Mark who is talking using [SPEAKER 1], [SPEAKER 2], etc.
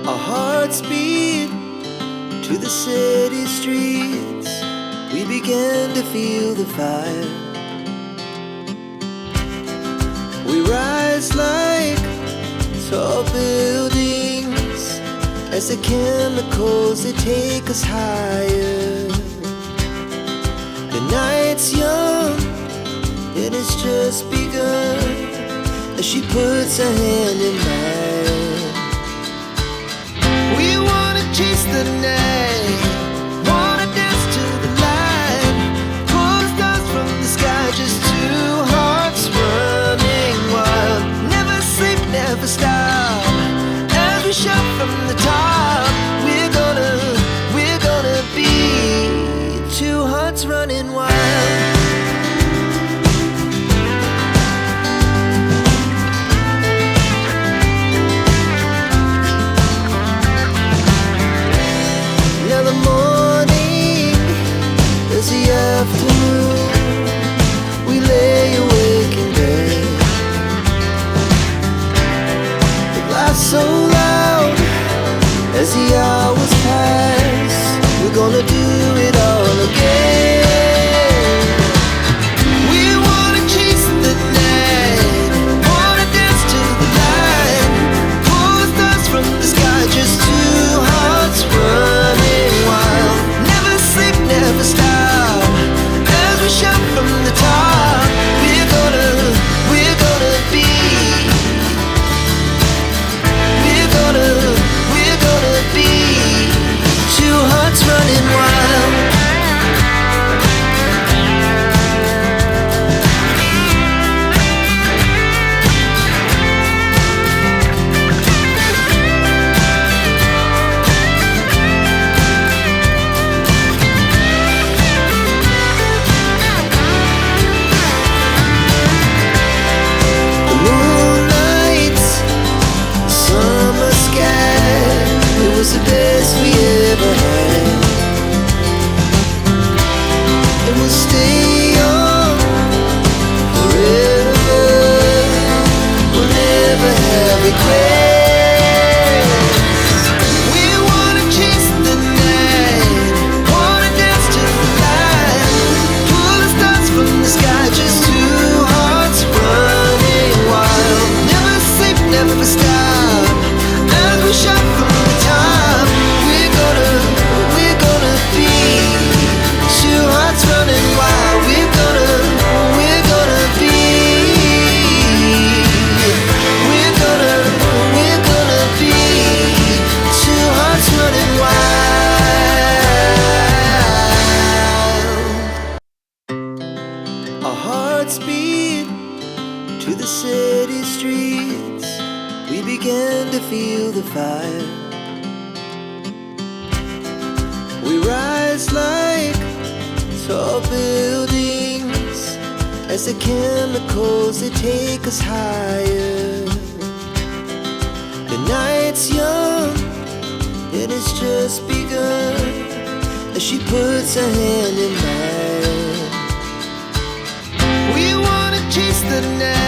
[SPEAKER 1] Our hearts beat to the city streets. We began to feel the fire. We rise like tall buildings as the chemicals, they take us higher. The night's young, it has just begun, as she puts her hand in mine. We wanna chase the night, wanna dance to the light, pull stars from the sky, just two hearts running wild. Never sleep, never stop, as we shout from the top. We're gonna be two hearts running wild. Now the morning is the afternoon. We lay awake in bed. The laughs so loud as the hours pass. We're gonna do it all again. We wanna chase the night, wanna dance to the light, pull stars from the sky, just two hearts running wild. Never sleep, never stop, as we shout from the top. We're gonna be, we're gonna be two hearts running wild. The moonlight, summer sky, it was the best we ever had. And we'll stay on forever. We'll never have regrets. We wanna chase the night, wanna dance to the light, pull the stars from the sky, just two hearts running wild. Never sleep, never stop, as we shout from the top. We're gonna be two hearts running wild. We're gonna be, we're gonna be two hearts running wild. Our hearts beat to the city streets. We began to feel the fire. We rise like tall buildings as the chemicals, they take us higher. The night's young, it has just begun, as she puts her hand in mine. We wanna chase the night,